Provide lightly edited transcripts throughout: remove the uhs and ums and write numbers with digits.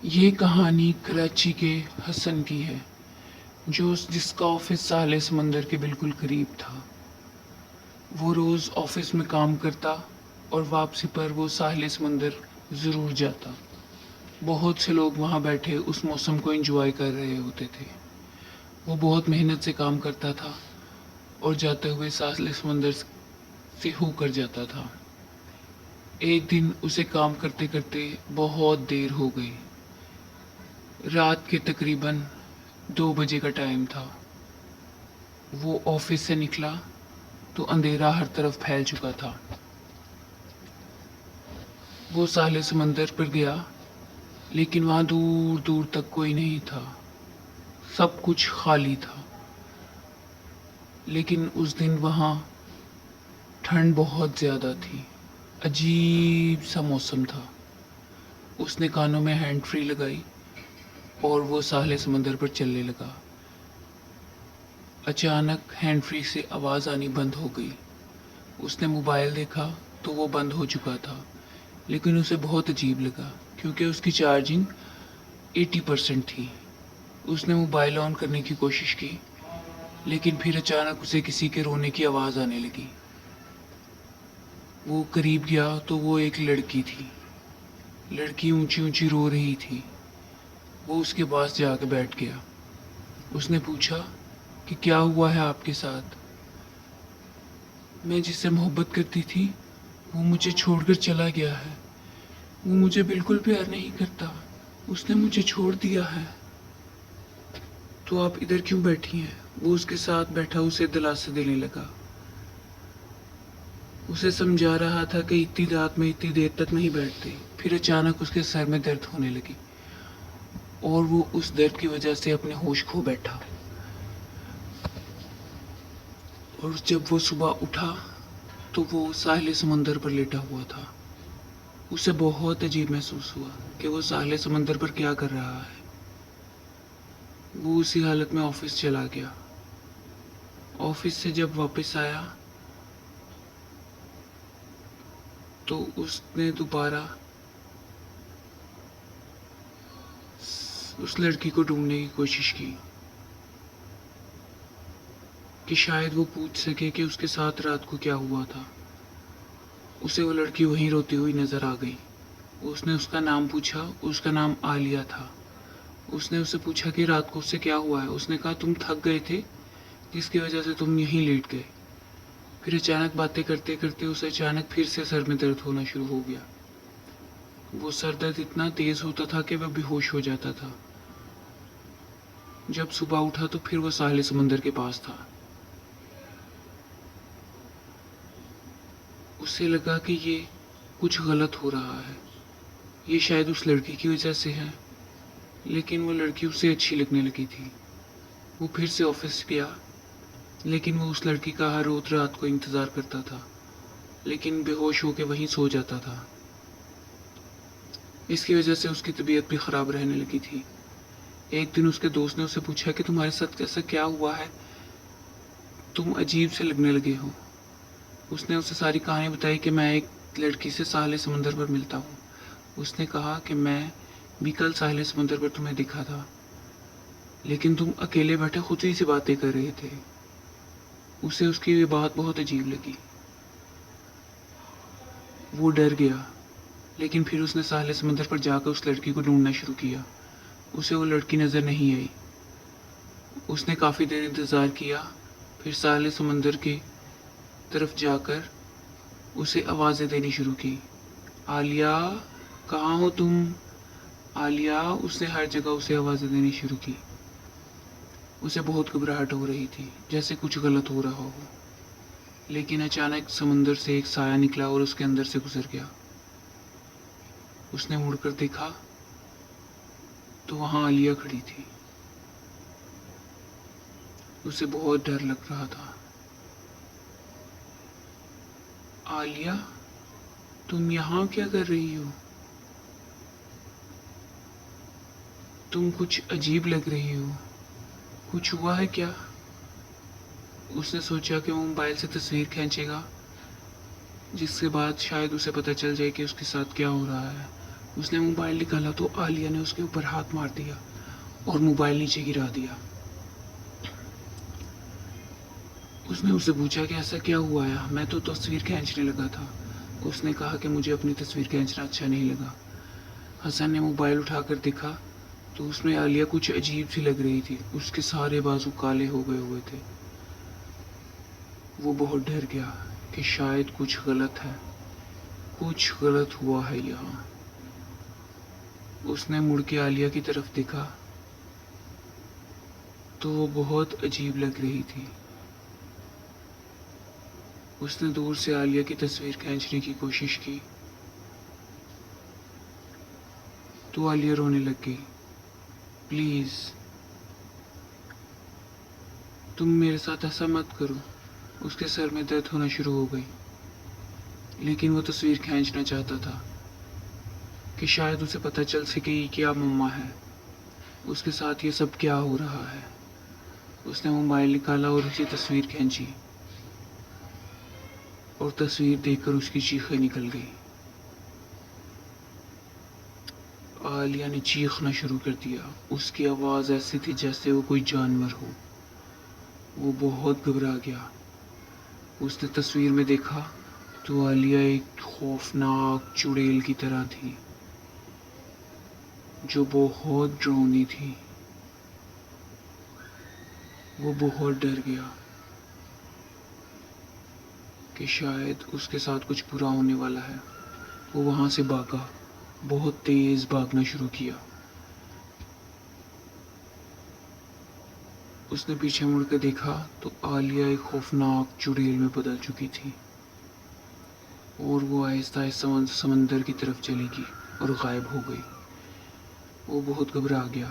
یہ کہانی کراچی کے حسن کی ہے جس کا آفس ساحل سمندر کے بالکل قریب تھا۔ وہ روز آفس میں کام کرتا اور واپسی پر وہ ساحل سمندر ضرور جاتا۔ بہت سے لوگ وہاں بیٹھے اس موسم کو انجوائے کر رہے ہوتے تھے۔ وہ بہت محنت سے کام کرتا تھا اور جاتے ہوئے ساحل سمندر سے ہو کر جاتا تھا۔ ایک دن اسے کام کرتے کرتے بہت دیر ہو گئی۔ رات کے تقریباً 2 بجے کا ٹائم تھا۔ وہ آفس سے نکلا تو اندھیرا ہر طرف پھیل چکا تھا۔ وہ ساحل سمندر پر گیا لیکن وہاں دور دور تک کوئی نہیں تھا۔ سب کچھ خالی تھا۔ لیکن اس دن وہاں ٹھنڈ بہت زیادہ تھی۔ عجیب سا موسم تھا۔ اس نے کانوں میں ہینڈ فری لگائی اور وہ ساحل سمندر پر چلنے لگا۔ اچانک ہینڈ فری سے آواز آنی بند ہو گئی۔ اس نے موبائل دیکھا تو وہ بند ہو چکا تھا، لیکن اسے بہت عجیب لگا کیونکہ اس کی چارجنگ 80% تھی۔ اس نے موبائل آن کرنے کی کوشش کی لیکن پھر اچانک اسے کسی کے رونے کی آواز آنے لگی۔ وہ قریب گیا تو وہ ایک لڑکی تھی۔ لڑکی اونچی اونچی رو رہی تھی۔ وہ اس کے پاس جا کے بیٹھ گیا۔ اس نے پوچھا کہ کیا ہوا ہے آپ کے ساتھ؟ میں جس سے محبت کرتی تھی وہ مجھے چھوڑ کر چلا گیا ہے۔ وہ مجھے بالکل پیار نہیں کرتا۔ اس نے مجھے چھوڑ دیا ہے۔ تو آپ ادھر کیوں بیٹھی ہیں؟ وہ اس کے ساتھ بیٹھا اسے دلاسا دینے لگا۔ اسے سمجھا رہا تھا کہ اتنی رات میں اتنی دیر تک نہیں بیٹھتے۔ پھر اچانک اس کے سر میں درد ہونے لگی اور وہ اس درد کی وجہ سے اپنے ہوش کھو بیٹھا۔ اور جب وہ صبح اٹھا تو وہ ساحل سمندر پر لیٹا ہوا تھا۔ اسے بہت عجیب محسوس ہوا کہ وہ ساحل سمندر پر کیا کر رہا ہے۔ وہ اسی حالت میں آفس چلا گیا۔ آفس سے جب واپس آیا تو اس نے دوبارہ اس لڑکی کو ڈھونڈنے کی کوشش کی کہ شاید وہ پوچھ سکے کہ اس کے ساتھ رات کو کیا ہوا تھا۔ اسے وہ لڑکی وہیں روتی ہوئی نظر آ گئی۔ اس نے اس کا نام پوچھا۔ اس کا نام عالیہ تھا۔ اس نے اسے پوچھا کہ رات کو اس سے کیا ہوا ہے۔ اس نے کہا تم تھک گئے تھے جس کی وجہ سے تم یہیں لیٹ گئے۔ پھر اچانک باتیں کرتے کرتے اسے اچانک پھر سے سر میں درد ہونا شروع ہو گیا۔ وہ سر درد اتنا تیز ہوتا تھا کہ وہ بے ہوش ہو جاتا تھا۔ جب صبح اٹھا تو پھر وہ ساحل سمندر کے پاس تھا۔ اسے لگا کہ یہ کچھ غلط ہو رہا ہے۔ یہ شاید اس لڑکی کی وجہ سے ہے، لیکن وہ لڑکی اسے اچھی لگنے لگی تھی۔ وہ پھر سے آفس گیا لیکن وہ اس لڑکی کا ہر روز رات کو انتظار کرتا تھا، لیکن بے ہوش ہو کے وہیں سو جاتا تھا۔ اس کی وجہ سے اس کی طبیعت بھی خراب رہنے لگی تھی۔ ایک دن اس کے دوست نے اسے پوچھا کہ تمہارے ساتھ ایسا کیا ہوا ہے؟ تم عجیب سے لگنے لگے ہو۔ اس نے اسے ساری کہانی بتائی کہ میں ایک لڑکی سے ساحل سمندر پر ملتا ہوں۔ اس نے کہا کہ میں بھی کل ساحل سمندر پر تمہیں دکھا تھا، لیکن تم اکیلے بیٹھے خود ہی سے باتیں کر رہے تھے۔ اسے اس کی یہ بات بہت عجیب لگی۔ وہ ڈر گیا، لیکن پھر اس نے ساحل سمندر پر جا کر اس لڑکی کو ڈھونڈنا شروع کیا۔ اسے وہ لڑکی نظر نہیں آئی۔ اس نے کافی دیر انتظار کیا، پھر ساحل سمندر کی طرف جا کر اسے آوازیں دینی شروع کی۔ عالیہ، کہاں ہو تم؟ عالیہ، اس نے ہر جگہ اسے آوازیں دینی شروع کی۔ اسے بہت گھبراہٹ ہو رہی تھی، جیسے کچھ غلط ہو رہا ہو۔ لیکن اچانک سمندر سے ایک سایہ نکلا اور اس کے اندر سے گزر گیا۔ اس نے مڑ کر دیکھا تو وہاں عالیہ کھڑی تھی۔ اسے بہت ڈر لگ رہا تھا۔ عالیہ، تم یہاں کیا کر رہی ہو؟ تم کچھ عجیب لگ رہی ہو۔ کچھ ہوا ہے کیا؟ اس نے سوچا کہ وہ موبائل سے تصویر کھینچے گا، جس کے بعد شاید اسے پتہ چل جائے کہ اس کے ساتھ کیا ہو رہا ہے۔ اس نے موبائل نکالا تو عالیہ نے اس کے اوپر ہاتھ مار دیا اور موبائل نیچے گرا دیا۔ اس نے اس سے پوچھا کہ ایسا کیا ہوا ہے؟ میں تو تصویر کھینچنے لگا تھا۔ اس نے کہا کہ مجھے اپنی تصویر کھینچنا اچھا نہیں لگا۔ حسن نے موبائل اٹھا کر دیکھا تو اس میں عالیہ کچھ عجیب سی لگ رہی تھی۔ اس کے سارے بازو کالے ہو گئے ہوئے تھے۔ وہ بہت ڈر گیا کہ شاید کچھ غلط ہے، کچھ غلط ہوا ہے یہاں۔ اس نے مڑ کے عالیہ کی طرف دیکھا تو وہ بہت عجیب لگ رہی تھی۔ اس نے دور سے عالیہ کی تصویر کھینچنے کی کوشش کی تو عالیہ رونے لگ گئی۔ پلیز تم میرے ساتھ ایسا مت کرو۔ اس کے سر میں درد ہونا شروع ہو گئی، لیکن وہ تصویر کھینچنا چاہتا تھا کہ شاید اسے پتہ چل سکے یہ کیا مما ہے، اس کے ساتھ یہ سب کیا ہو رہا ہے۔ اس نے موبائل نکالا اور اسے تصویر کھینچی اور تصویر دیکھ کر اس کی چیخیں نکل گئی۔ عالیہ نے چیخنا شروع کر دیا۔ اس کی آواز ایسی تھی جیسے وہ کوئی جانور ہو۔ وہ بہت گھبرا گیا۔ اس نے تصویر میں دیکھا تو عالیہ ایک خوفناک چڑیل کی طرح تھی جو بہت ڈراؤنی تھی۔ وہ بہت ڈر گیا کہ شاید اس کے ساتھ کچھ برا ہونے والا ہے۔ وہ وہاں سے بھاگا، بہت تیز بھاگنا شروع کیا۔ اس نے پیچھے مڑ کر دیکھا تو عالیہ ایک خوفناک چڑیل میں بدل چکی تھی اور وہ آہستہ آہستہ سمندر کی طرف چلی گئی اور غائب ہو گئی۔ وہ بہت گھبرا گیا۔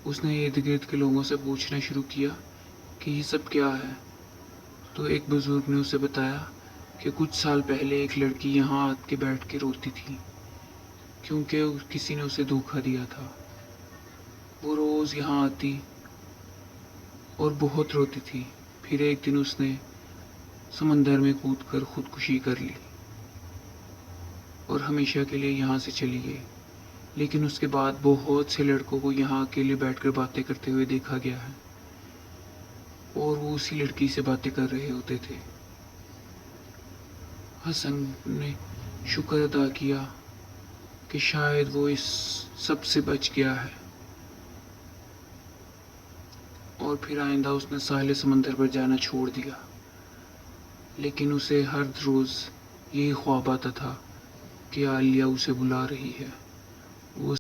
اس نے ارد گرد کے لوگوں سے پوچھنا شروع کیا کہ یہ سب کیا ہے، تو ایک بزرگ نے اسے بتایا کہ کچھ سال پہلے ایک لڑکی یہاں آ کے بیٹھ کے روتی تھی کیونکہ کسی نے اسے دھوکہ دیا تھا۔ وہ روز یہاں آتی اور بہت روتی تھی۔ پھر ایک دن اس نے سمندر میں کود کر خودکشی کر لی اور ہمیشہ کے لیے یہاں سے چلی گئی۔ لیکن اس کے بعد بہت سے لڑکوں کو یہاں اکیلے بیٹھ کر باتیں کرتے ہوئے دیکھا گیا ہے اور وہ اسی لڑکی سے باتیں کر رہے ہوتے تھے۔ حسن نے شکر ادا کیا کہ شاید وہ اس سب سے بچ گیا ہے، اور پھر آئندہ اس نے ساحل سمندر پر جانا چھوڑ دیا۔ لیکن اسے ہر روز یہی خواب آتا تھا کہ عالیہ اسے بلا رہی ہے۔ وہ